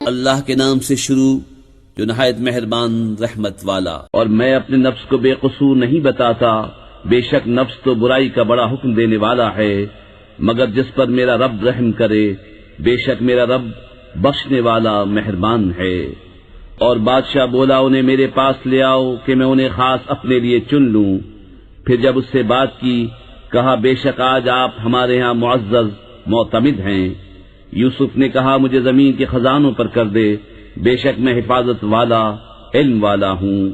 اللہ کے نام سے شروع جو نہایت مہربان رحمت والا۔ اور میں اپنے نفس کو بے قصور نہیں بتاتا، بے شک نفس تو برائی کا بڑا حکم دینے والا ہے، مگر جس پر میرا رب رحم کرے، بے شک میرا رب بخشنے والا مہربان ہے۔ اور بادشاہ بولا انہیں میرے پاس لے آؤ کہ میں انہیں خاص اپنے لیے چن لوں۔ پھر جب اس سے بات کی، کہا بے شک آج آپ ہمارے ہاں معزز معتمد ہیں۔ یوسف نے کہا مجھے زمین کے خزانوں پر کر دے، بے شک میں حفاظت والا علم والا ہوں۔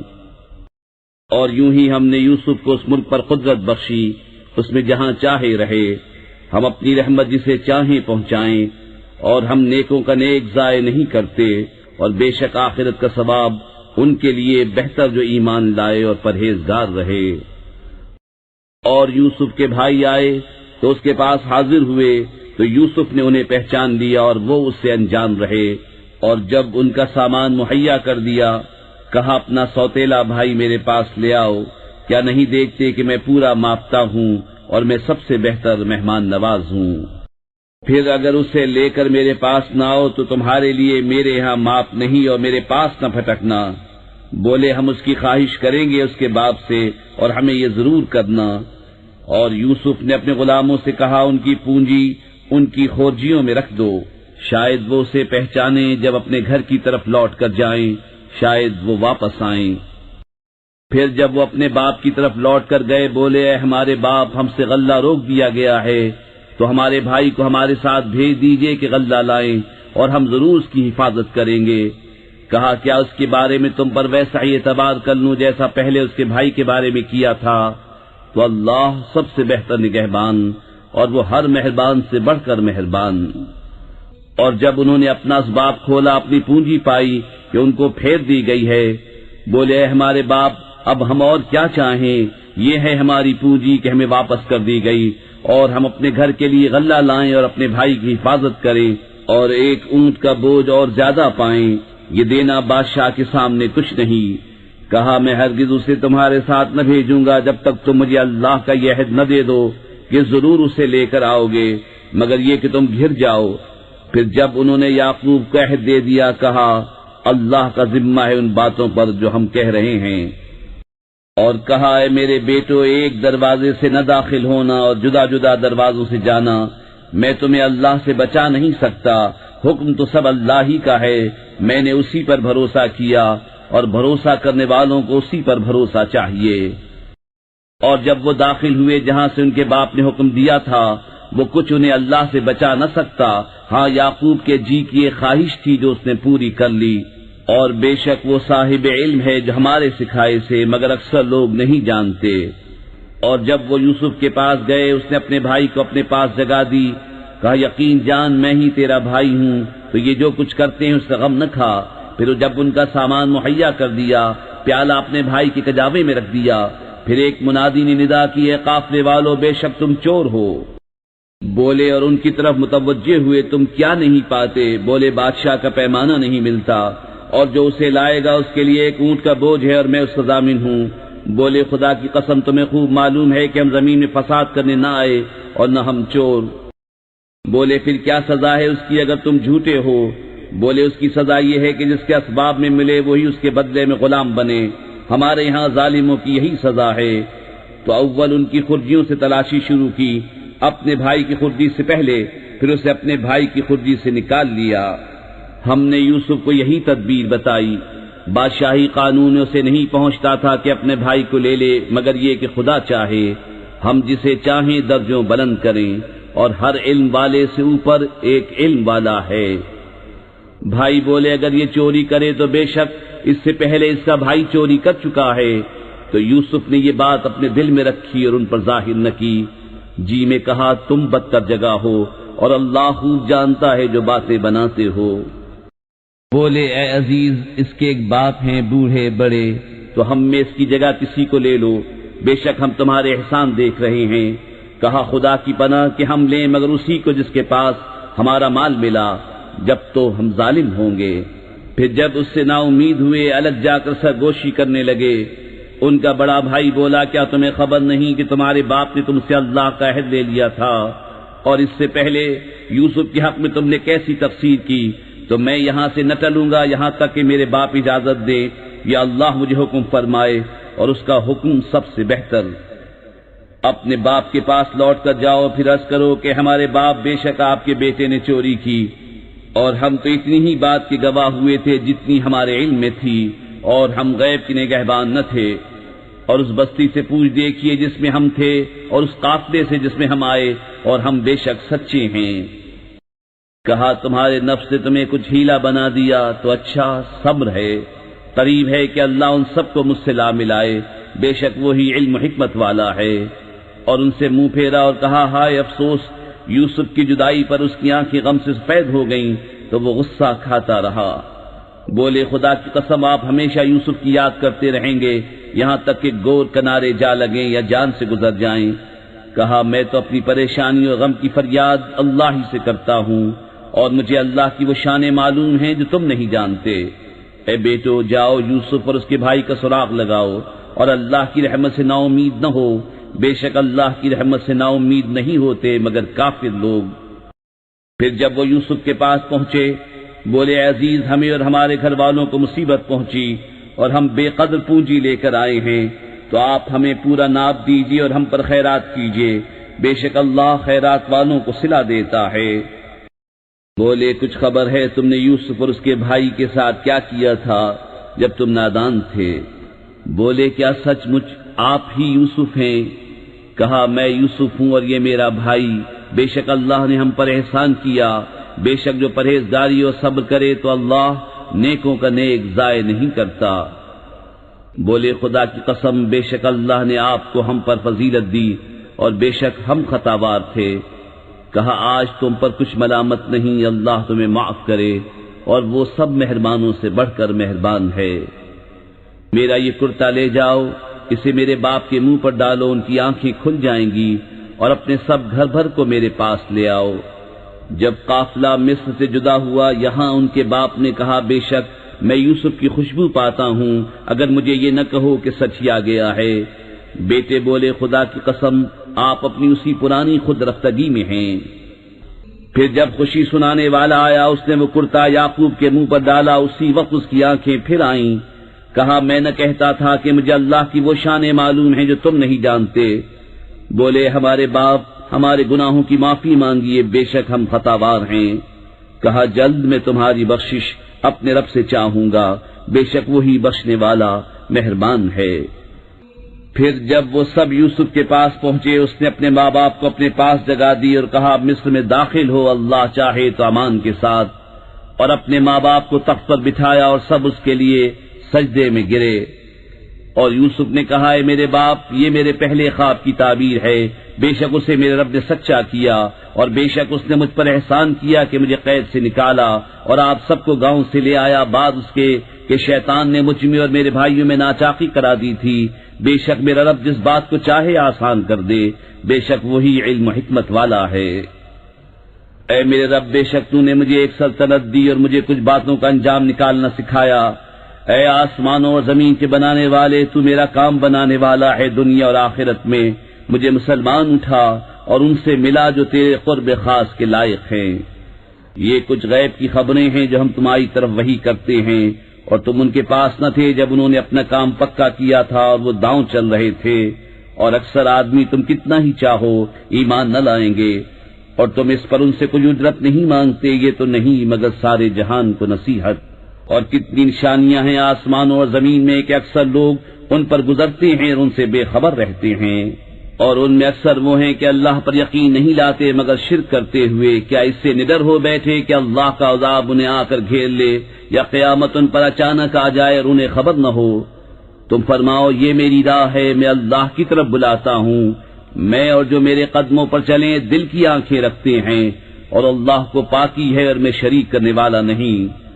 اور یوں ہی ہم نے یوسف کو اس ملک پر قدرت بخشی، اس میں جہاں چاہے رہے، ہم اپنی رحمت جسے چاہیں پہنچائیں، اور ہم نیکوں کا نیک ضائع نہیں کرتے، اور بے شک آخرت کا ثواب ان کے لیے بہتر جو ایمان لائے اور پرہیزگار رہے۔ اور یوسف کے بھائی آئے تو اس کے پاس حاضر ہوئے، تو یوسف نے انہیں پہچان لیا اور وہ اس سے انجان رہے۔ اور جب ان کا سامان مہیا کر دیا، کہا اپنا سوتیلا بھائی میرے پاس لے آؤ، کیا نہیں دیکھتے کہ میں پورا ماپتا ہوں اور میں سب سے بہتر مہمان نواز ہوں؟ پھر اگر اسے لے کر میرے پاس نہ آؤ تو تمہارے لیے میرے ہاں ماپ نہیں اور میرے پاس نہ پھٹکنا۔ بولے ہم اس کی خواہش کریں گے اس کے باپ سے، اور ہمیں یہ ضرور کرنا۔ اور یوسف نے اپنے غلاموں سے کہا ان کی پونجی ان کی خورجیوں میں رکھ دو، شاید وہ اسے پہچانیں جب اپنے گھر کی طرف لوٹ کر جائیں، شاید وہ واپس آئیں۔ پھر جب وہ اپنے باپ کی طرف لوٹ کر گئے، بولے اے ہمارے باپ، ہم سے غلہ روک دیا گیا ہے، تو ہمارے بھائی کو ہمارے ساتھ بھیج دیجئے کہ غلہ لائیں، اور ہم ضرور اس کی حفاظت کریں گے۔ کہا کیا اس کے بارے میں تم پر ویسا ہی اعتبار کر لوں جیسا پہلے اس کے بھائی کے بارے میں کیا تھا؟ تو اللہ سب سے بہتر نگہبان، اور وہ ہر مہربان سے بڑھ کر مہربان۔ اور جب انہوں نے اپنا اسباب کھولا، اپنی پونجی پائی کہ ان کو پھیر دی گئی ہے، بولے اے ہمارے باپ، اب ہم اور کیا چاہیں؟ یہ ہے ہماری پونجی کہ ہمیں واپس کر دی گئی، اور ہم اپنے گھر کے لیے غلہ لائیں اور اپنے بھائی کی حفاظت کریں، اور ایک اونٹ کا بوجھ اور زیادہ پائیں۔ یہ دینا بادشاہ کے سامنے کچھ نہیں۔ کہا میں ہرگز اسے تمہارے ساتھ نہ بھیجوں گا جب تک تم مجھے اللہ کا یہ عہد نہ دے دو کہ ضرور اسے لے کر آؤ گے، مگر یہ کہ تم گھر جاؤ۔ پھر جب انہوں نے یعقوب کو عہد دے دیا، کہا اللہ کا ذمہ ہے ان باتوں پر جو ہم کہہ رہے ہیں۔ اور کہا اے میرے بیٹو، ایک دروازے سے نہ داخل ہونا اور جدا جدا دروازوں سے جانا، میں تمہیں اللہ سے بچا نہیں سکتا، حکم تو سب اللہ ہی کا ہے، میں نے اسی پر بھروسہ کیا، اور بھروسہ کرنے والوں کو اسی پر بھروسہ چاہیے۔ اور جب وہ داخل ہوئے جہاں سے ان کے باپ نے حکم دیا تھا، وہ کچھ انہیں اللہ سے بچا نہ سکتا، ہاں یعقوب کے جی کی ایک خواہش تھی جو اس نے پوری کر لی۔ اور بے شک وہ صاحب علم ہے جو ہمارے سکھائے سے، مگر اکثر لوگ نہیں جانتے۔ اور جب وہ یوسف کے پاس گئے، اس نے اپنے بھائی کو اپنے پاس جگہ دی، کہا یقین جان میں ہی تیرا بھائی ہوں، تو یہ جو کچھ کرتے ہیں اس کا غم نہ کھا۔ پھر جب ان کا سامان مہیا کر دیا، پیالہ اپنے بھائی کے کجاوے میں رکھ دیا۔ پھر ایک منادی نے ندا کی ہے قافلے والو، بے شک تم چور ہو۔ بولے اور ان کی طرف متوجہ ہوئے تم کیا نہیں پاتے؟ بولے بادشاہ کا پیمانہ نہیں ملتا، اور جو اسے لائے گا اس کے لیے ایک اونٹ کا بوجھ ہے اور میں اس کا ضامن ہوں۔ بولے خدا کی قسم تمہیں خوب معلوم ہے کہ ہم زمین میں فساد کرنے نہ آئے اور نہ ہم چور۔ بولے پھر کیا سزا ہے اس کی اگر تم جھوٹے ہو؟ بولے اس کی سزا یہ ہے کہ جس کے اسباب میں ملے وہی اس کے بدلے میں غلام بنے، ہمارے یہاں ظالموں کی یہی سزا ہے۔ تو اول ان کی خرجیوں سے تلاشی شروع کی، اپنے بھائی کی خرجی سے پہلے، پھر اسے اپنے بھائی کی خرجی سے نکال لیا۔ ہم نے یوسف کو یہی تدبیر بتائی، بادشاہی قانون اسے نہیں پہنچتا تھا کہ اپنے بھائی کو لے لے، مگر یہ کہ خدا چاہے ہم جسے چاہیں درجوں بلند کریں، اور ہر علم والے سے اوپر ایک علم والا ہے۔ بھائی بولے اگر یہ چوری کرے تو بے شک اس سے پہلے اس کا بھائی چوری کر چکا ہے۔ تو یوسف نے یہ بات اپنے دل میں رکھی اور ان پر ظاہر نہ کی، جی میں کہا تم بدتر جگہ ہو، اور اللہ خوب جانتا ہے جو باتیں بناتے ہو۔ بولے اے عزیز، اس کے ایک باپ ہیں بوڑھے بڑے، تو ہم میں اس کی جگہ کسی کو لے لو، بے شک ہم تمہارے احسان دیکھ رہے ہیں۔ کہا خدا کی پناہ کہ ہم لیں مگر اسی کو جس کے پاس ہمارا مال ملا، جب تو ہم ظالم ہوں گے۔ پھر جب اس سے نا امید ہوئے، الگ جا کر سرگوشی کرنے لگے۔ ان کا بڑا بھائی بولا کیا تمہیں خبر نہیں کہ تمہارے باپ نے تم سے اللہ کا عہد لے لیا تھا اور اس سے پہلے یوسف کے حق میں تم نے کیسی تفسیر کی؟ تو میں یہاں سے نہ ٹلوں گا یہاں تک کہ میرے باپ اجازت دے یا اللہ مجھے حکم فرمائے، اور اس کا حکم سب سے بہتر۔ اپنے باپ کے پاس لوٹ کر جاؤ، پھر عرض کرو کہ ہمارے باپ بے شک آپ کے بیٹے نے چوری کی، اور ہم تو اتنی ہی بات کے گواہ ہوئے تھے جتنی ہمارے علم میں تھی، اور ہم غیب کے نگہبان نہ تھے۔ اور اس بستی سے پوچھ دیکھیے جس میں ہم تھے، اور اس قافلے سے جس میں ہم آئے، اور ہم بے شک سچے ہیں۔ کہا تمہارے نفس نے تمہیں کچھ ہیلا بنا دیا تو اچھا، صبر ہے، قریب ہے کہ اللہ ان سب کو مجھ سے لا ملائے، بے شک وہی علم و حکمت والا ہے۔ اور ان سے منہ پھیرا اور کہا ہائے افسوس، یوسف کی جدائی پر اس کی آنکھیں غم سے سفید ہو گئیں تو وہ غصہ کھاتا رہا۔ بولے خدا کی قسم آپ ہمیشہ یوسف کی یاد کرتے رہیں گے یہاں تک کہ گور کنارے جا لگیں یا جان سے گزر جائیں۔ کہا میں تو اپنی پریشانی اور غم کی فریاد اللہ ہی سے کرتا ہوں، اور مجھے اللہ کی وہ شانیں معلوم ہیں جو تم نہیں جانتے۔ اے بیٹو جاؤ یوسف اور اس کے بھائی کا سراغ لگاؤ، اور اللہ کی رحمت سے نا امید نہ ہو، بے شک اللہ کی رحمت سے نا امید نہیں ہوتے مگر کافر لوگ۔ پھر جب وہ یوسف کے پاس پہنچے بولے عزیز ہمیں اور ہمارے گھر والوں کو مصیبت پہنچی اور ہم بے قدر پونجی لے کر آئے ہیں، تو آپ ہمیں پورا ناپ دیجیے اور ہم پر خیرات کیجیے، بے شک اللہ خیرات والوں کو صلہ دیتا ہے۔ بولے کچھ خبر ہے تم نے یوسف اور اس کے بھائی کے ساتھ کیا کیا تھا جب تم نادان تھے؟ بولے کیا سچ مچ آپ ہی یوسف ہیں؟ کہا میں یوسف ہوں اور یہ میرا بھائی، بے شک اللہ نے ہم پر احسان کیا، بے شک جو پرہیزگاری اور صبر کرے تو اللہ نیکوں کا نیک ضائع نہیں کرتا۔ بولے خدا کی قسم بے شک اللہ نے آپ کو ہم پر فضیلت دی اور بے شک ہم خطاوار تھے۔ کہا آج تم پر کچھ ملامت نہیں، اللہ تمہیں معاف کرے، اور وہ سب مہربانوں سے بڑھ کر مہربان ہے۔ میرا یہ کرتا لے جاؤ، اسے میرے باپ کے منہ پر ڈالو، ان کی آنکھیں کھل جائیں گی، اور اپنے سب گھر بھر کو میرے پاس لے آؤ۔ جب قافلہ مصر سے جدا ہوا یہاں ان کے باپ نے کہا بے شک میں یوسف کی خوشبو پاتا ہوں، اگر مجھے یہ نہ کہو کہ سچ ہی آ گیا ہے۔ بیٹے بولے خدا کی قسم آپ اپنی اسی پرانی خود رفتگی میں ہیں۔ پھر جب خوشی سنانے والا آیا اس نے وہ کرتا یعقوب کے منہ پر ڈالا، اسی وقت اس کی آنکھیں پھر آئیں۔ کہا میں نہ کہتا تھا کہ مجھے اللہ کی وہ شانیں معلوم ہیں جو تم نہیں جانتے؟ بولے ہمارے باپ ہمارے گناہوں کی معافی مانگیے، بے شک ہم خطاوار ہیں۔ کہا جلد میں تمہاری بخشش اپنے رب سے چاہوں گا، بے شک وہی بخشنے والا مہربان ہے۔ پھر جب وہ سب یوسف کے پاس پہنچے اس نے اپنے ماں باپ کو اپنے پاس جگہ دی اور کہا مصر میں داخل ہو اللہ چاہے تو امان کے ساتھ، اور اپنے ماں باپ کو تخت پر بٹھایا اور سب اس کے لیے سجدے میں گرے۔ اور یوسف نے کہا اے میرے باپ یہ میرے پہلے خواب کی تعبیر ہے، بے شک اسے میرے رب نے سچا کیا، اور بے شک اس نے مجھ پر احسان کیا کہ مجھے قید سے نکالا اور آپ سب کو گاؤں سے لے آیا، بعد اس کے کہ شیطان نے مجھ میں اور میرے بھائیوں میں ناچاقی کرا دی تھی۔ بے شک میرا رب جس بات کو چاہے آسان کر دے، بے شک وہی علم و حکمت والا ہے۔ اے میرے رب بے شک تو نے مجھے ایک سلطنت دی اور مجھے کچھ باتوں کا انجام نکالنا سکھایا۔ اے آسمانوں اور زمین کے بنانے والے تو میرا کام بنانے والا ہے، دنیا اور آخرت میں مجھے مسلمان اٹھا اور ان سے ملا جو تیرے قرب خاص کے لائق ہیں۔ یہ کچھ غیب کی خبریں ہیں جو ہم تمہاری طرف وحی کرتے ہیں، اور تم ان کے پاس نہ تھے جب انہوں نے اپنا کام پکا کیا تھا اور وہ داؤں چل رہے تھے، اور اکثر آدمی تم کتنا ہی چاہو ایمان نہ لائیں گے، اور تم اس پر ان سے کوئی اجرت نہیں مانگتے، یہ تو نہیں مگر سارے جہان کو نصیحت۔ اور کتنی نشانیاں ہیں آسمانوں اور زمین میں کہ اکثر لوگ ان پر گزرتے ہیں اور ان سے بے خبر رہتے ہیں، اور ان میں اکثر وہ ہیں کہ اللہ پر یقین نہیں لاتے مگر شرک کرتے ہوئے، کیا اس سے نڈر ہو بیٹھے کہ اللہ کا عذاب انہیں آ کر گھیر لے، یا قیامت ان پر اچانک آ جائے اور انہیں خبر نہ ہو۔ تم فرماؤ یہ میری راہ ہے، میں اللہ کی طرف بلاتا ہوں، میں اور جو میرے قدموں پر چلیں دل کی آنکھیں رکھتے ہیں، اور اللہ کو پاکی ہے اور میں شریک کرنے والا نہیں۔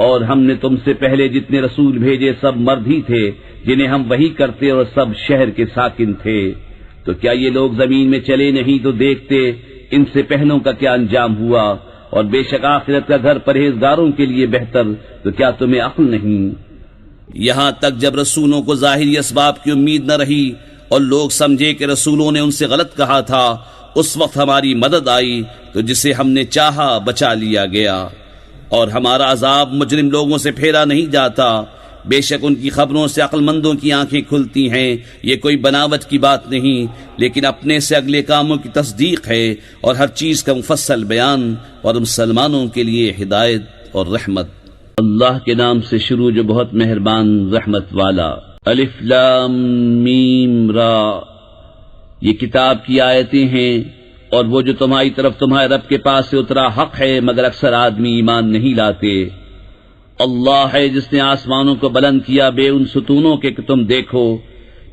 اور ہم نے تم سے پہلے جتنے رسول بھیجے سب مرد ہی تھے جنہیں ہم وحی کرتے، اور سب شہر کے ساکن تھے، تو کیا یہ لوگ زمین میں چلے نہیں تو دیکھتے ان سے پہلوں کا کیا انجام ہوا، اور بے شک آخرت کا گھر پرہیزگاروں کے لیے بہتر، تو کیا تمہیں عقل نہیں؟ یہاں تک جب رسولوں کو ظاہری اسباب کی امید نہ رہی اور لوگ سمجھے کہ رسولوں نے ان سے غلط کہا تھا، اس وقت ہماری مدد آئی تو جسے ہم نے چاہا بچا لیا گیا، اور ہمارا عذاب مجرم لوگوں سے پھیرا نہیں جاتا۔ بے شک ان کی خبروں سے عقل مندوں کی آنکھیں کھلتی ہیں، یہ کوئی بناوٹ کی بات نہیں، لیکن اپنے سے اگلے کاموں کی تصدیق ہے اور ہر چیز کا مفصل بیان، اور مسلمانوں کے لیے ہدایت اور رحمت۔ اللہ کے نام سے شروع جو بہت مہربان رحمت والا۔ الف لام میم را، یہ کتاب کی آیتیں ہیں، اور وہ جو تمہاری طرف تمہارے رب کے پاس سے اترا حق ہے، مگر اکثر آدمی ایمان نہیں لاتے۔ اللہ ہے جس نے آسمانوں کو بلند کیا بے ان ستونوں کے کہ تم دیکھو،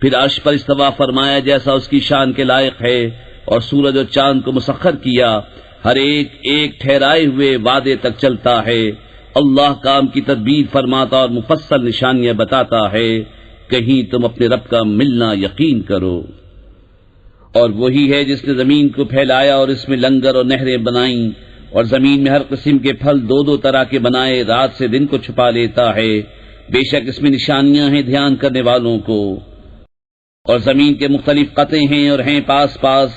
پھر عرش پر استوا فرمایا جیسا اس کی شان کے لائق ہے، اور سورج اور چاند کو مسخر کیا، ہر ایک ایک ٹھہرائے ہوئے وعدے تک چلتا ہے۔ اللہ کام کی تدبیر فرماتا اور مفصل نشانیاں بتاتا ہے، کہیں تم اپنے رب کا ملنا یقین کرو۔ اور وہی ہے جس نے زمین کو پھیلایا اور اس میں لنگر اور نہریں بنائیں، اور زمین میں ہر قسم کے پھل دو دو طرح کے بنائے، رات سے دن کو چھپا لیتا ہے، بے شک اس میں نشانیاں ہیں دھیان کرنے والوں کو۔ اور زمین کے مختلف قطعے ہیں اور ہیں پاس پاس،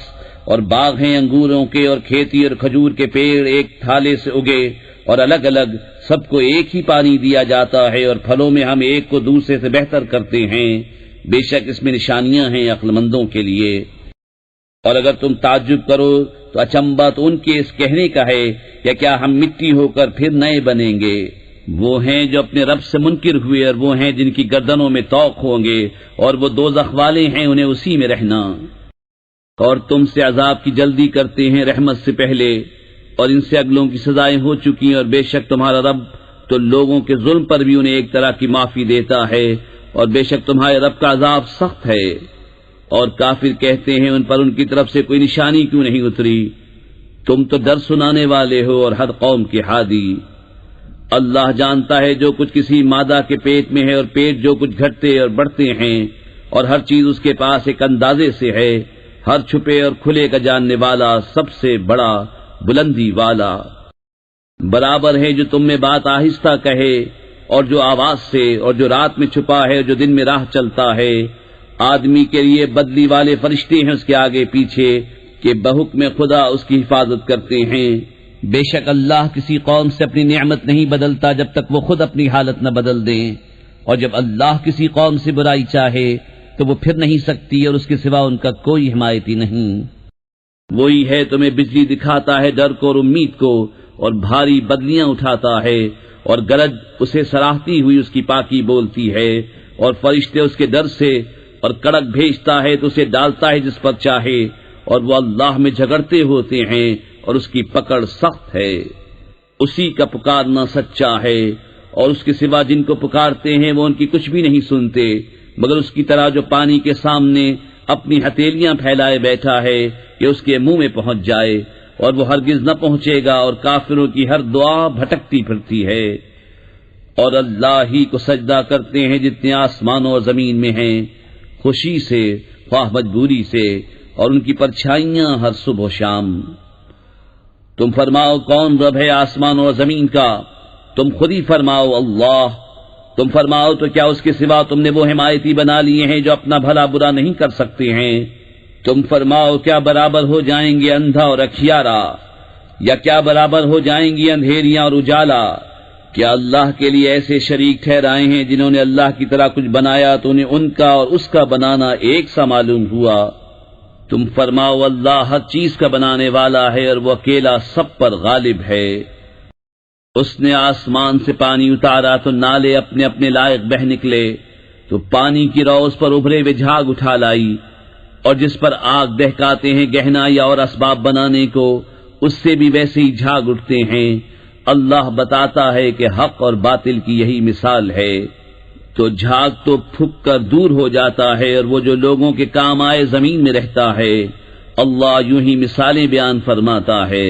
اور باغ ہیں انگوروں کے اور کھیتی اور کھجور کے پیڑ ایک تھالے سے اگے، اور الگ الگ سب کو ایک ہی پانی دیا جاتا ہے، اور پھلوں میں ہم ایک کو دوسرے سے بہتر کرتے ہیں، بے شک اس میں نشانیاں ہیں عقل مندوں کے لیے۔ اور اگر تم تعجب کرو تو اچنبا تو ان کے اس کہنے کا ہے کہ کیا ہم مٹی ہو کر پھر نئے بنیں گے؟ وہ ہیں جو اپنے رب سے منکر ہوئے، اور وہ ہیں جن کی گردنوں میں طوق ہوں گے، اور وہ دوزخ والے ہیں، انہیں اسی میں رہنا۔ اور تم سے عذاب کی جلدی کرتے ہیں رحمت سے پہلے، اور ان سے اگلوں کی سزائیں ہو چکی، اور بے شک تمہارا رب تو لوگوں کے ظلم پر بھی انہیں ایک طرح کی معافی دیتا ہے، اور بے شک تمہارے رب کا عذاب سخت ہے۔ اور کافر کہتے ہیں ان پر ان کی طرف سے کوئی نشانی کیوں نہیں اتری؟ تم تو ڈر سنانے والے ہو اور ہر قوم کے ہادی۔ اللہ جانتا ہے جو کچھ کسی مادہ کے پیٹ میں ہے، اور پیٹ جو کچھ گھٹتے اور بڑھتے ہیں، اور ہر چیز اس کے پاس ایک اندازے سے ہے، ہر چھپے اور کھلے کا جاننے والا، سب سے بڑا بلندی والا۔ برابر ہے جو تم میں بات آہستہ کہے اور جو آواز سے، اور جو رات میں چھپا ہے اور جو دن میں راہ چلتا ہے۔ آدمی کے لیے بدلی والے فرشتے ہیں اس کے آگے پیچھے، کہ بحکم خدا اس کی حفاظت کرتے ہیں۔ بے شک اللہ کسی قوم سے اپنی نعمت نہیں بدلتا جب تک وہ خود اپنی حالت نہ بدل دیں، اور جب اللہ کسی قوم سے برائی چاہے تو وہ پھر نہیں سکتی، اور اس کے سوا ان کا کوئی حمایتی نہیں۔ وہی ہے تمہیں بجلی دکھاتا ہے ڈر کو اور امید کو، اور بھاری بدلیاں اٹھاتا ہے، اور گرج اسے سراہتی ہوئی اس کی پاکی بولتی ہے، اور فرشتے اس کے ڈر سے، اور کڑک بھیجتا ہے تو اسے ڈالتا ہے جس پر چاہے، اور وہ اللہ میں جھگڑتے ہوتے ہیں، اور اس کی پکڑ سخت ہے۔ اسی کا پکارنا سچا ہے، اور اس کے سوا جن کو پکارتے ہیں وہ ان کی کچھ بھی نہیں سنتے، مگر اس کی طرح جو پانی کے سامنے اپنی ہتھیلیاں پھیلائے بیٹھا ہے کہ اس کے منہ میں پہنچ جائے، اور وہ ہرگز نہ پہنچے گا، اور کافروں کی ہر دعا بھٹکتی پھرتی ہے۔ اور اللہ ہی کو سجدہ کرتے ہیں جتنے آسمانوں اور زمین میں ہیں، خوشی سے خواہ مجبوری سے، اور ان کی پرچھائیاں ہر صبح و شام۔ تم فرماؤ کون رب ہے آسمان اور زمین کا؟ تم خود ہی فرماؤ اللہ۔ تم فرماؤ تو کیا اس کے سوا تم نے وہ حمایتی بنا لیے ہیں جو اپنا بھلا برا نہیں کر سکتے ہیں؟ تم فرماؤ کیا برابر ہو جائیں گے اندھا اور اکھیارا، یا کیا برابر ہو جائیں گی اندھیریاں اور اجالا؟ کیا اللہ کے لیے ایسے شریک ٹھہرائے ہیں جنہوں نے اللہ کی طرح کچھ بنایا تو انہیں ان کا اور اس کا بنانا ایک سا معلوم ہوا؟ تم فرماؤ اللہ ہر چیز کا بنانے والا ہے، اور وہ اکیلا سب پر غالب ہے۔ اس نے آسمان سے پانی اتارا تو نالے اپنے اپنے لائق بہ نکلے، تو پانی کی رو اس پر ابھرے ہوئے جھاگ اٹھا لائی، اور جس پر آگ دہکاتے ہیں گہنا یا اور اسباب بنانے کو، اس سے بھی ویسے ہی جھاگ اٹھتے ہیں۔ اللہ بتاتا ہے کہ حق اور باطل کی یہی مثال ہے۔ تو جھاگ تو پھک کر دور ہو جاتا ہے، اور وہ جو لوگوں کے کام آئے زمین میں رہتا ہے۔ اللہ یوں ہی مثالیں بیان فرماتا ہے۔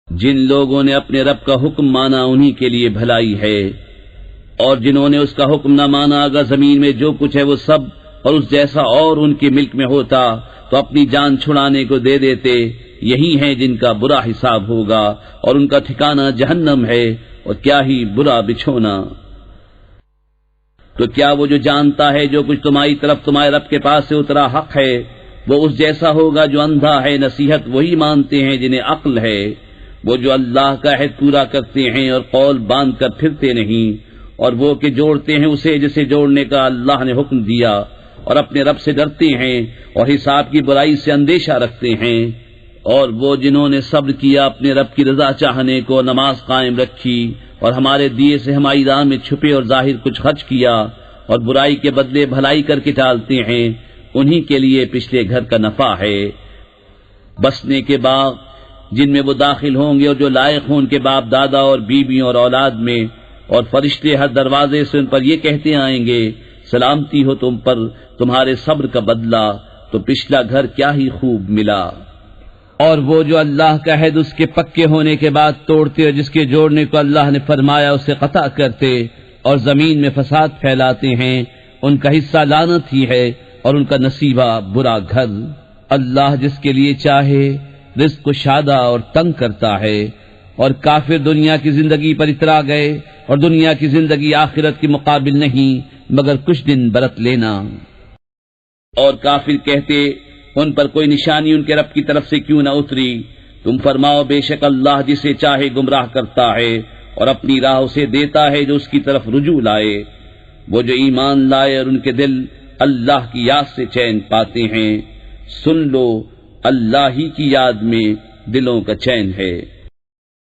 جن لوگوں نے اپنے رب کا حکم مانا انہی کے لیے بھلائی ہے، اور جنہوں نے اس کا حکم نہ مانا، اگر زمین میں جو کچھ ہے وہ سب اور اس جیسا اور ان کے ملک میں ہوتا تو اپنی جان چھڑانے کو دے دیتے۔ یہی ہیں جن کا برا حساب ہوگا، اور ان کا ٹھکانہ جہنم ہے، اور کیا ہی برا بچھونا۔ تو کیا وہ جو جانتا ہے جو کچھ تمہاری طرف تمہارے رب کے پاس سے اترا حق ہے وہ اس جیسا ہوگا جو اندھا ہے؟ نصیحت وہی مانتے ہیں جنہیں عقل ہے، وہ جو اللہ کا عہد پورا کرتے ہیں اور قول باندھ کر پھرتے نہیں، اور وہ کہ جوڑتے ہیں اسے جسے جوڑنے کا اللہ نے حکم دیا، اور اپنے رب سے ڈرتے ہیں اور حساب کی برائی سے اندیشہ رکھتے ہیں، اور وہ جنہوں نے صبر کیا اپنے رب کی رضا چاہنے کو، نماز قائم رکھی اور ہمارے دیے سے ہماری راہ میں چھپے اور ظاہر کچھ خرچ کیا، اور برائی کے بدلے بھلائی کر کے ٹالتے ہیں، انہی کے لیے پچھلے گھر کا نفع ہے، بسنے کے باغ جن میں وہ داخل ہوں گے، اور جو لائق ہوں ان کے باپ دادا اور بیویوں اور اولاد میں، اور فرشتے ہر دروازے سے ان پر یہ کہتے آئیں گے سلامتی ہو تم پر، تمہارے صبر کا بدلہ تو پچھلا گھر کیا ہی خوب ملا۔ اور وہ جو اللہ کا عہد اس کے پکے ہونے کے بعد توڑتے اور جس کے جوڑنے کو اللہ نے فرمایا اسے قطع کرتے اور زمین میں فساد پھیلاتے ہیں، ان کا حصہ لعنت ہی ہے اور ان کا نصیبہ برا گھر۔ اللہ جس کے لیے چاہے رزق کو شادہ اور تنگ کرتا ہے، اور کافر دنیا کی زندگی پر اترا گئے، اور دنیا کی زندگی آخرت کے مقابل نہیں مگر کچھ دن برت لینا۔ اور کافر کہتے ان پر کوئی نشانی ان کے رب کی طرف سے کیوں نہ اتری؟ تم فرماؤ بے شک اللہ جسے چاہے گمراہ کرتا ہے اور اپنی راہ اسے دیتا ہے جو اس کی طرف رجوع لائے۔ وہ جو ایمان لائے اور ان کے دل اللہ کی یاد سے چین پاتے ہیں، سن لو اللہ ہی کی یاد میں دلوں کا چین ہے۔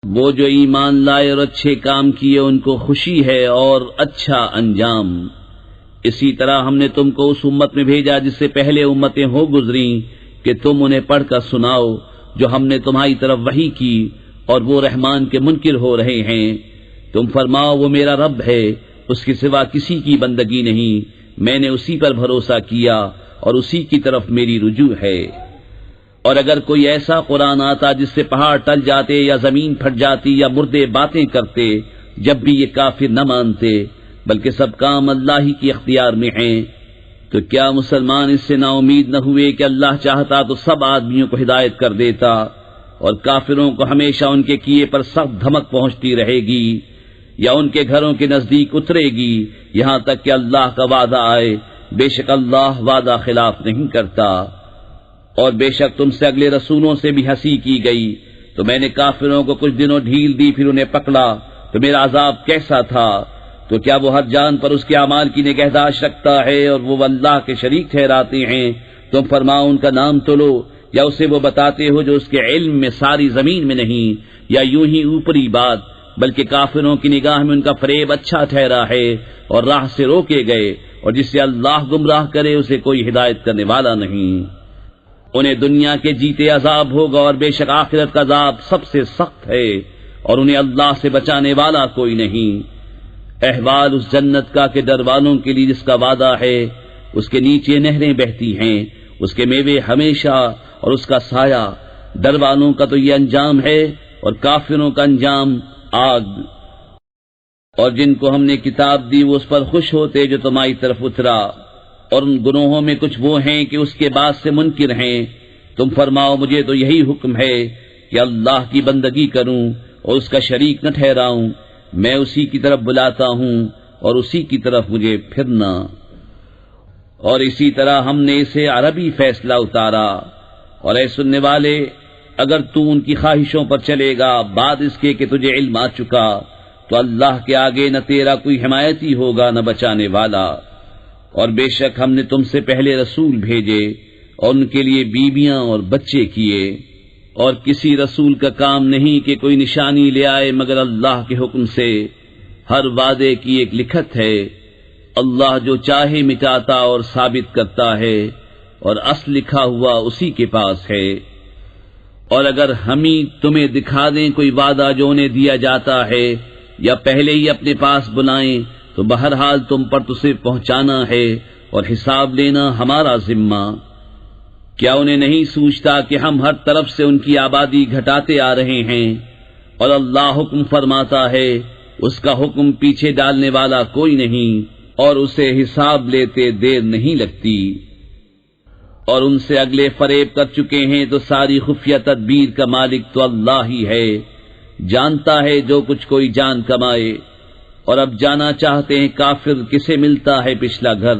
وہ جو ایمان لائے اور اچھے کام کیے ان کو خوشی ہے اور اچھا انجام۔ اسی طرح ہم نے تم کو اس امت میں بھیجا جس سے پہلے امتیں ہو گزریں کہ تم انہیں پڑھ کر سناؤ جو ہم نے تمہاری طرف وحی کی، اور وہ رحمان کے منکر ہو رہے ہیں۔ تم فرماؤ وہ میرا رب ہے، اس کے سوا کسی کی بندگی نہیں، میں نے اسی پر بھروسہ کیا اور اسی کی طرف میری رجوع ہے۔ اور اگر کوئی ایسا قرآن آتا جس سے پہاڑ ٹل جاتے یا زمین پھٹ جاتی یا مردے باتیں کرتے، جب بھی یہ کافر نہ مانتے، بلکہ سب کام اللہ ہی کی اختیار میں ہیں، تو کیا مسلمان اس سے نا امید نہ ہوئے کہ اللہ چاہتا تو سب آدمیوں کو ہدایت کر دیتا، اور کافروں کو ہمیشہ ان کے کیے پر سخت دھمک پہنچتی رہے گی، یا ان کے گھروں کے نزدیک اترے گی یہاں تک کہ اللہ کا وعدہ آئے، بے شک اللہ وعدہ خلاف نہیں کرتا۔ اور بے شک تم سے اگلے رسولوں سے بھی ہنسی کی گئی، تو میں نے کافروں کو کچھ دنوں ڈھیل دی پھر انہیں پکڑا، تو میرا عذاب کیسا تھا۔ تو کیا وہ ہر جان پر اس کے اعمال کی نگہداشت رکھتا ہے اور وہ اللہ کے شریک ٹھہراتے ہیں؟ تم فرماؤ ان کا نام تو لو، یا اسے وہ بتاتے ہو جو اس کے علم میں ساری زمین میں نہیں، یا یوں ہی اوپری بات، بلکہ کافروں کی نگاہ میں ان کا فریب اچھا ٹھہرا ہے اور راہ سے روکے گئے، اور جسے اللہ گمراہ کرے اسے کوئی ہدایت کرنے والا نہیں۔ انہیں دنیا کے جیتے عذاب ہوگا، اور بے شک آخرت کا عذاب سب سے سخت ہے، اور انہیں اللہ سے بچانے والا کوئی نہیں۔ احوال اس جنت کا کہ ڈر والوں کے لیے جس کا وعدہ ہے، اس کے نیچے نہریں بہتی ہیں، اس کے میوے ہمیشہ اور اس کا سایہ۔ ڈر والوں کا تو یہ انجام ہے، اور کافروں کا انجام آگ۔ اور جن کو ہم نے کتاب دی وہ اس پر خوش ہوتے جو تمہاری طرف اترا، اور ان گناہوں میں کچھ وہ ہیں کہ اس کے بعد سے منکر ہیں۔ تم فرماؤ مجھے تو یہی حکم ہے کہ اللہ کی بندگی کروں اور اس کا شریک نہ ٹھہراؤں، میں اسی کی طرف بلاتا ہوں اور اسی کی طرف مجھے پھرنا۔ اور اسی طرح ہم نے اسے عربی فیصلہ اتارا۔ اور اے سننے والے، اگر تو ان کی خواہشوں پر چلے گا بعد اس کے کہ تجھے علم آ چکا، تو اللہ کے آگے نہ تیرا کوئی حمایتی ہوگا نہ بچانے والا۔ اور بے شک ہم نے تم سے پہلے رسول بھیجے اور ان کے لیے بیویاں اور بچے کیے، اور کسی رسول کا کام نہیں کہ کوئی نشانی لے آئے مگر اللہ کے حکم سے۔ ہر وعدے کی ایک لکھت ہے، اللہ جو چاہے مٹاتا اور ثابت کرتا ہے، اور اصل لکھا ہوا اسی کے پاس ہے۔ اور اگر ہم ہی تمہیں دکھا دیں کوئی وعدہ جو انہیں دیا جاتا ہے، یا پہلے ہی اپنے پاس بلائیں، تو بہرحال تم پر تو صرف پہنچانا ہے اور حساب لینا ہمارا ذمہ۔ کیا انہیں نہیں سوچتا کہ ہم ہر طرف سے ان کی آبادی گھٹاتے آ رہے ہیں، اور اللہ حکم فرماتا ہے، اس کا حکم پیچھے ڈالنے والا کوئی نہیں، اور اسے حساب لیتے دیر نہیں لگتی۔ اور ان سے اگلے فریب کر چکے ہیں، تو ساری خفیہ تدبیر کا مالک تو اللہ ہی ہے، جانتا ہے جو کچھ کوئی جان کمائے۔ اور اب جانا چاہتے ہیں کافر کسے ملتا ہے پچھلا گھر،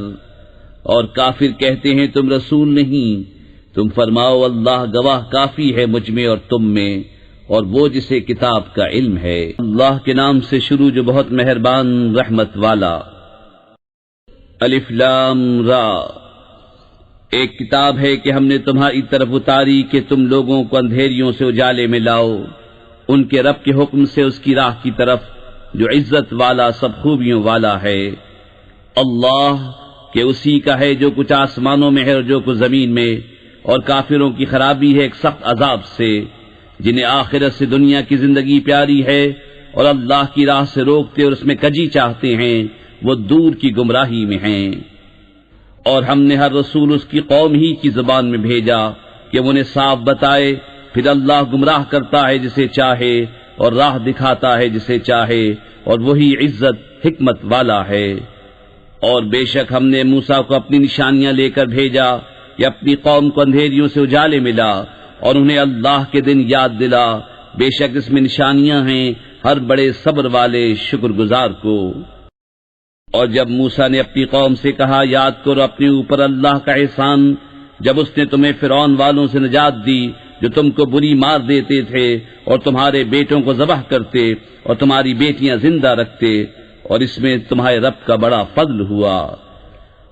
اور کافر کہتے ہیں تم رسول نہیں، تم فرماؤ اللہ گواہ کافی ہے مجھ میں اور تم میں، اور وہ جسے کتاب کا علم ہے۔ اللہ کے نام سے شروع جو بہت مہربان رحمت والا۔ الف لام را، ایک کتاب ہے کہ ہم نے تمہاری طرف اتاری کہ تم لوگوں کو اندھیریوں سے اجالے میں لاؤ ان کے رب کے حکم سے اس کی راہ کی طرف جو عزت والا سب خوبیوں والا ہے۔ اللہ کہ اسی کا ہے جو کچھ آسمانوں میں ہے اور جو کچھ زمین میں، اور کافروں کی خرابی ہے ایک سخت عذاب سے، جنہیں آخرت سے دنیا کی زندگی پیاری ہے اور اللہ کی راہ سے روکتے اور اس میں کجی چاہتے ہیں، وہ دور کی گمراہی میں ہیں۔ اور ہم نے ہر رسول اس کی قوم ہی کی زبان میں بھیجا کہ وہ انہیں صاف بتائے، پھر اللہ گمراہ کرتا ہے جسے چاہے اور راہ دکھاتا ہے جسے چاہے، اور وہی عزت حکمت والا ہے۔ اور بے شک ہم نے موسیٰ کو اپنی نشانیاں لے کر بھیجا کہ اپنی قوم کو اندھیریوں سے اجالے ملا اور انہیں اللہ کے دن یاد دلا، بے شک اس میں نشانیاں ہیں ہر بڑے صبر والے شکر گزار کو۔ اور جب موسیٰ نے اپنی قوم سے کہا یاد کرو اپنے اوپر اللہ کا احسان جب اس نے تمہیں فرعون والوں سے نجات دی جو تم کو بری مار دیتے تھے اور تمہارے بیٹوں کو ذبح کرتے اور تمہاری بیٹیاں زندہ رکھتے، اور اس میں تمہارے رب کا بڑا فضل ہوا۔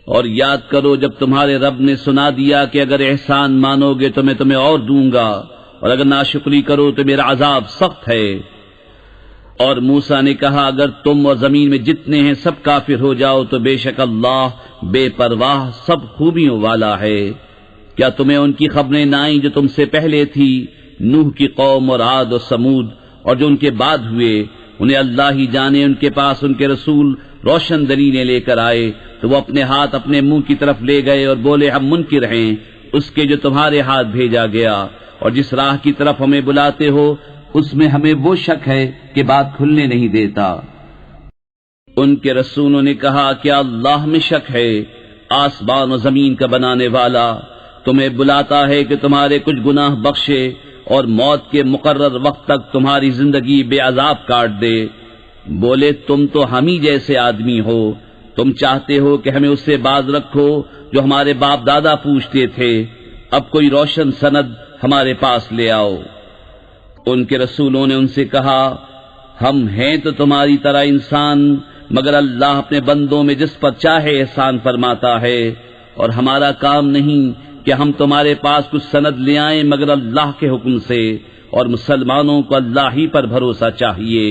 اور یاد کرو جب تمہارے رب نے سنا دیا کہ اگر احسان مانو گے تو میں تمہیں اور دوں گا، اور اگر ناشکری کرو تو میرا عذاب سخت ہے۔ اور موسیٰ نے کہا اگر تم اور زمین میں جتنے ہیں سب کافر ہو جاؤ تو بے شک اللہ بے پرواہ سب خوبیوں والا ہے۔ کیا تمہیں ان کی خبریں نہ آئیں جو تم سے پہلے تھی، نوح کی قوم اور عاد اور سمود، اور جو ان کے بعد ہوئے، انہیں اللہ ہی جانے ان کے پاس ان کے رسول روشن دلیلیں لے کر آئے تو وہ اپنے ہاتھ اپنے منہ کی طرف لے گئے اور بولے ہم منکر ہیں اس کے جو تمہارے ہاتھ بھیجا گیا، اور جس راہ کی طرف ہمیں بلاتے ہو اس میں ہمیں وہ شک ہے کہ بات کھلنے نہیں دیتا۔ ان کے رسولوں نے کہا کیا اللہ میں شک ہے، آسمان و زمین کا بنانے والا تمہیں بلاتا ہے کہ تمہارے کچھ گناہ بخشے اور موت کے مقرر وقت تک تمہاری زندگی بے عذاب کاٹ دے۔ بولے تم تو ہم ہی جیسے آدمی ہو، تم چاہتے ہو کہ ہمیں اس سے باز رکھو جو ہمارے باپ دادا پوچھتے تھے، اب کوئی روشن سند ہمارے پاس لے آؤ۔ ان کے رسولوں نے ان سے کہا ہم ہیں تو تمہاری طرح انسان، مگر اللہ اپنے بندوں میں جس پر چاہے احسان فرماتا ہے، اور ہمارا کام نہیں کہ ہم تمہارے پاس کچھ سند لے آئیں مگر اللہ کے حکم سے، اور مسلمانوں کو اللہ ہی پر بھروسہ چاہیے۔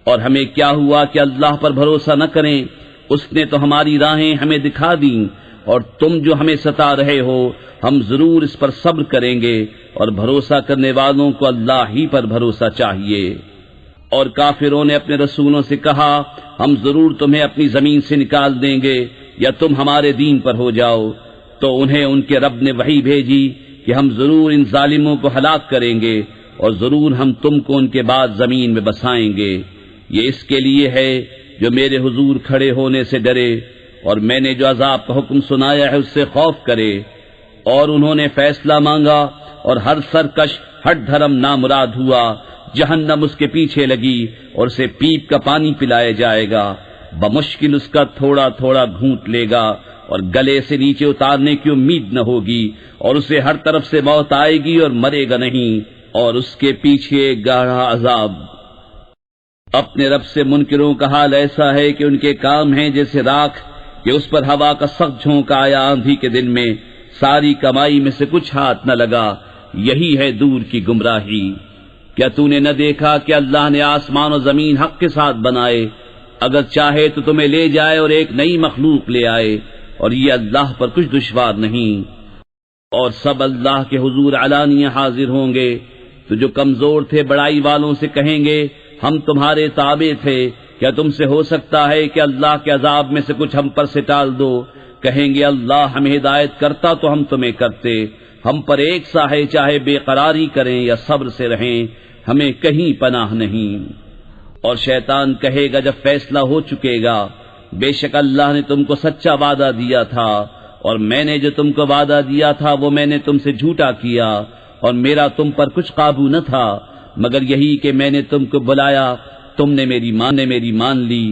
اور ہمیں کیا ہوا کہ اللہ پر بھروسہ نہ کریں، اس نے تو ہماری راہیں ہمیں دکھا دیں، اور تم جو ہمیں ستا رہے ہو ہم ضرور اس پر صبر کریں گے، اور بھروسہ کرنے والوں کو اللہ ہی پر بھروسہ چاہیے۔ اور کافروں نے اپنے رسولوں سے کہا ہم ضرور تمہیں اپنی زمین سے نکال دیں گے یا تم ہمارے دین پر ہو جاؤ، تو انہیں ان کے رب نے وحی بھیجی کہ ہم ضرور ان ظالموں کو ہلاک کریں گے، اور ضرور ہم تم کو ان کے بعد زمین میں بسائیں گے۔ یہ اس کے لیے ہے جو میرے حضور کھڑے ہونے سے ڈرے، اور میں نے جو عذاب کا حکم سنایا ہے اس سے خوف کرے۔ اور انہوں نے فیصلہ مانگا اور ہر سرکش ہٹ دھرم نامراد ہوا، جہنم اس کے پیچھے لگی اور اسے پیپ کا پانی پلایا جائے گا، بمشکل اس کا تھوڑا تھوڑا گھونٹ لے گا اور گلے سے نیچے اتارنے کی امید نہ ہوگی، اور اسے ہر طرف سے موت آئے گی اور مرے گا نہیں، اور اس کے پیچھے گاڑھا عذاب۔ اپنے رب سے منکروں کا حال ایسا ہے کہ ان کے کام ہیں جیسے راکھ کہ اس پر ہوا کا سخت جھونکا آیا آندھی کے دن میں، ساری کمائی میں سے کچھ ہاتھ نہ لگا، یہی ہے دور کی گمراہی۔ کیا تو نے نہ دیکھا کہ اللہ نے آسمان و زمین حق کے ساتھ بنائے، اگر چاہے تو تمہیں لے جائے اور ایک نئی مخلوق لے آئے، اور یہ اللہ پر کچھ دشوار نہیں۔ اور سب اللہ کے حضور علانیہ حاضر ہوں گے، تو جو کمزور تھے بڑائی والوں سے کہیں گے ہم تمہارے تابع تھے، کیا تم سے ہو سکتا ہے کہ اللہ کے عذاب میں سے کچھ ہم پر سے ٹال دو؟ کہیں گے اللہ ہمیں ہدایت کرتا تو ہم تمہیں کرتے، ہم پر ایک سا ہے چاہے بے قراری کریں یا صبر سے رہیں، ہمیں کہیں پناہ نہیں۔ اور شیطان کہے گا جب فیصلہ ہو چکے گا بے شک اللہ نے تم کو سچا وعدہ دیا تھا، اور میں نے جو تم کو وعدہ دیا تھا وہ میں نے تم سے جھوٹا کیا، اور میرا تم پر کچھ قابو نہ تھا مگر یہی کہ میں نے تم کو بلایا تم نے میری مان لی،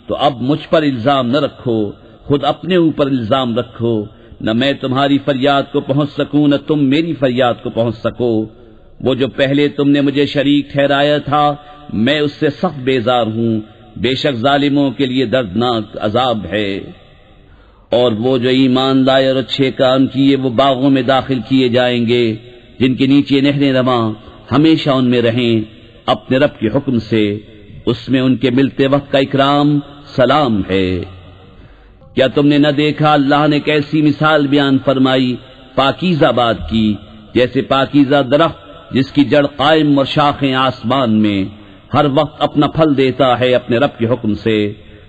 تو اب مجھ پر الزام نہ رکھو، خود اپنے اوپر الزام رکھو، نہ میں تمہاری فریاد کو پہنچ سکوں نہ تم میری فریاد کو پہنچ سکو۔ وہ جو پہلے تم نے مجھے شریک ٹھہرایا تھا میں اس سے سخت بیزار ہوں، بے شک ظالموں کے لیے دردناک عذاب ہے۔ اور وہ جو ایمان لائے اور اچھے کام کیے وہ باغوں میں داخل کیے جائیں گے جن کے نیچے نہریں رواں، ہمیشہ ان میں رہیں اپنے رب کے حکم سے، اس میں ان کے ملتے وقت کا اکرام سلام ہے۔ کیا تم نے نہ دیکھا اللہ نے کیسی مثال بیان فرمائی پاکیزہ بات کی، جیسے پاکیزہ درخت جس کی جڑ قائم اور شاخیں آسمان میں، ہر وقت اپنا پھل دیتا ہے اپنے رب کے حکم سے،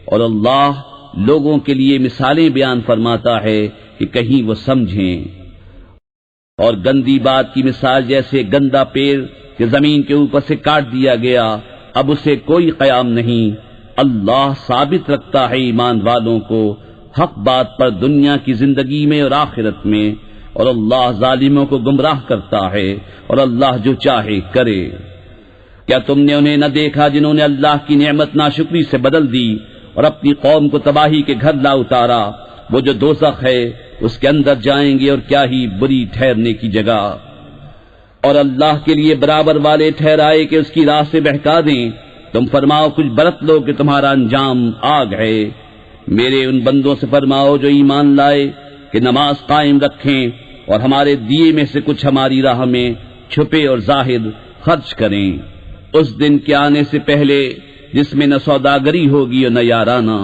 اور اللہ لوگوں کے لیے مثالیں بیان فرماتا ہے کہ کہیں وہ سمجھیں۔ اور گندی بات کی مثال جیسے گندا پیڑ کہ زمین کے اوپر سے کاٹ دیا گیا، اب اسے کوئی قیام نہیں۔ اللہ ثابت رکھتا ہے ایمان والوں کو حق بات پر دنیا کی زندگی میں اور آخرت میں، اور اللہ ظالموں کو گمراہ کرتا ہے، اور اللہ جو چاہے کرے۔ کیا تم نے انہیں نہ دیکھا جنہوں نے اللہ کی نعمت ناشکری سے بدل دی اور اپنی قوم کو تباہی کے گھر لا اتارا؟ وہ جو دوزخ ہے اس کے اندر جائیں گے، اور کیا ہی بری ٹھہرنے کی جگہ۔ اور اللہ کے لیے برابر والے ٹھہرائے کہ اس کی راہ سے بہکا دیں، تم فرماؤ کچھ برت لو کہ تمہارا انجام آگ ہے۔ میرے ان بندوں سے فرماؤ جو ایمان لائے کہ نماز قائم رکھیں اور ہمارے دیے میں سے کچھ ہماری راہ میں چھپے اور ظاہر خرچ کریں، اس دن کے آنے سے پہلے جس میں نہ سوداگری ہوگی اور نہ یارانہ۔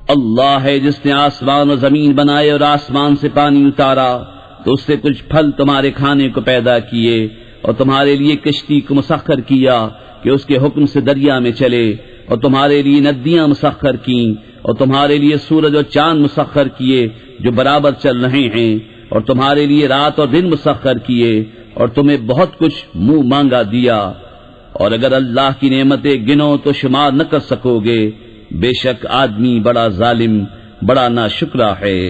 اللہ ہے جس نے آسمان اور زمین بنائے اور آسمان سے پانی اتارا تو اس سے کچھ پھل تمہارے کھانے کو پیدا کیے، اور تمہارے لیے کشتی کو مسخر کیا کہ اس کے حکم سے دریا میں چلے، اور تمہارے لیے ندیاں مسخر کیں، اور تمہارے لیے سورج اور چاند مسخر کیے جو برابر چل رہے ہیں، اور تمہارے لیے رات اور دن مسخر کیے، اور تمہیں بہت کچھ منہ مانگا دیا۔ اور اگر اللہ کی نعمتیں گنو تو شمار نہ کر سکو گے، بے شک آدمی بڑا ظالم، بڑا ناشکرا ہے۔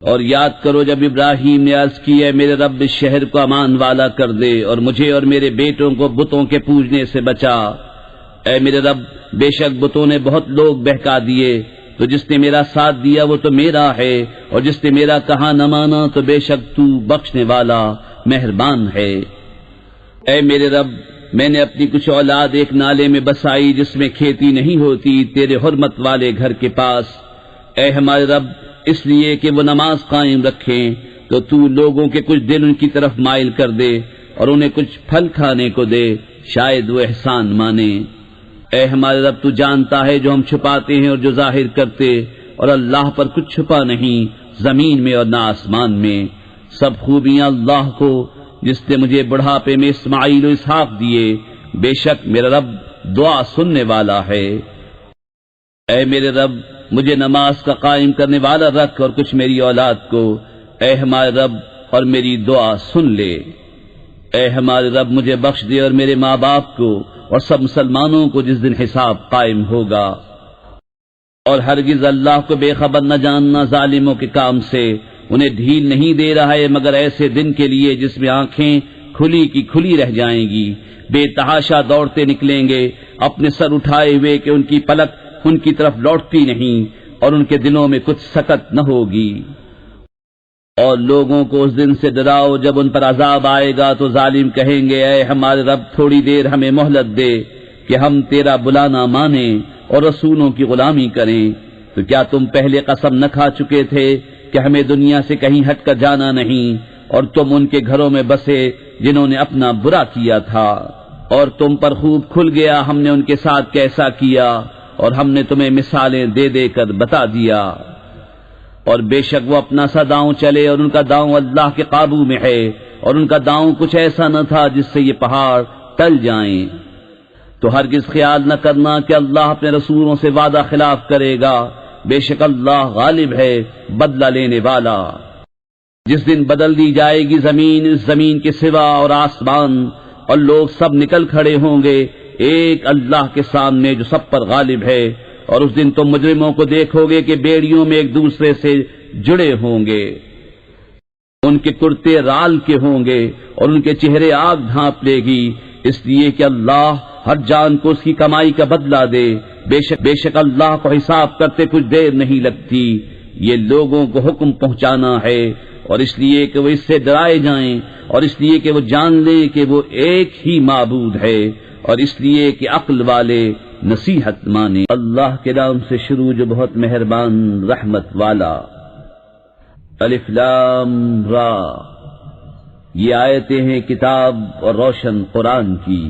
اور یاد کرو جب ابراہیم نے عرض کی ہے میرے رب اس شہر کو امان والا کر دے اور مجھے اور میرے بیٹوں کو بتوں کے پوجنے سے بچا۔ اے میرے رب بے شک بتوں نے بہت لوگ بہکا دیے، تو جس نے میرا ساتھ دیا وہ تو میرا ہے، اور جس نے میرا کہا نہ مانا تو بے شک تو بخشنے والا مہربان ہے۔ اے میرے رب میں نے اپنی کچھ اولاد ایک نالے میں بسائی جس میں کھیتی نہیں ہوتی تیرے حرمت والے گھر کے پاس۔ اے ہمارے رب اس لیے کہ وہ نماز قائم رکھیں تو تو لوگوں کے کچھ دل ان کی طرف مائل کر دے اور انہیں کچھ پھل کھانے کو دے، شاید وہ احسان مانے۔ اے ہمارے رب تو جانتا ہے جو ہم چھپاتے ہیں اور جو ظاہر کرتے، اور اللہ پر کچھ چھپا نہیں زمین میں اور نہ آسمان میں۔ سب خوبیاں اللہ کو جس نے مجھے بڑھاپے میں اسماعیل و اسحاق دیے، بے شک میرا رب دعا سننے والا ہے۔ اے میرے رب مجھے نماز کا قائم کرنے والا رکھ اور کچھ میری اولاد کو، اے ہمارے رب اور میری دعا سن لے۔ اے ہمارے رب مجھے بخش دے اور میرے ماں باپ کو اور سب مسلمانوں کو جس دن حساب قائم ہوگا۔ اور ہرگز اللہ کو بے خبر نہ جاننا ظالموں کے کام سے، انہیں ڈھیل نہیں دے رہا ہے مگر ایسے دن کے لیے جس میں آنکھیں کھلی کی کھلی رہ جائیں گی، بے تحاشا دوڑتے نکلیں گے اپنے سر اٹھائے ہوئے کہ ان کی پلک ان کی طرف لوٹتی نہیں اور ان کے دلوں میں کچھ سکت نہ ہوگی۔ اور لوگوں کو اس دن سے ڈراؤ جب ان پر عذاب آئے گا تو ظالم کہیں گے اے ہمارے رب تھوڑی دیر ہمیں مہلت دے کہ ہم تیرا بلانا مانیں اور رسولوں کی غلامی کریں۔ تو کیا تم پہلے قسم نہ کھا چکے تھے کہ ہمیں دنیا سے کہیں ہٹ کر جانا نہیں، اور تم ان کے گھروں میں بسے جنہوں نے اپنا برا کیا تھا، اور تم پر خوب کھل گیا ہم نے ان کے ساتھ کیسا کیا، اور ہم نے تمہیں مثالیں دے دے کر بتا دیا۔ اور بے شک وہ اپنا سا داؤں چلے اور ان کا داؤں اللہ کے قابو میں ہے، اور ان کا داؤں کچھ ایسا نہ تھا جس سے یہ پہاڑ ٹل جائیں۔ تو ہرگز خیال نہ کرنا کہ اللہ اپنے رسولوں سے وعدہ خلاف کرے گا، بے شک اللہ غالب ہے بدلہ لینے والا۔ جس دن بدل دی جائے گی زمین اس زمین کے سوا اور آسمان، اور لوگ سب نکل کھڑے ہوں گے ایک اللہ کے سامنے جو سب پر غالب ہے، اور اس دن تم مجرموں کو دیکھو گے کہ بیڑیوں میں ایک دوسرے سے جڑے ہوں گے، ان کے کرتے رال کے ہوں گے اور ان کے چہرے آگ ڈھانپ لے گی، اس لیے کہ اللہ ہر جان کو اس کی کمائی کا بدلہ دے، بے شک اللہ کو حساب کرتے کچھ دیر نہیں لگتی۔ یہ لوگوں کو حکم پہنچانا ہے، اور اس لیے کہ وہ اس سے ڈرائے جائیں، اور اس لیے کہ وہ جان لیں کہ وہ ایک ہی معبود ہے، اور اس لیے کہ عقل والے نصیحت مانے۔ اللہ کے نام سے شروع جو بہت مہربان رحمت والا۔ الف لام را، یہ آیتیں ہیں کتاب اور روشن قرآن کی۔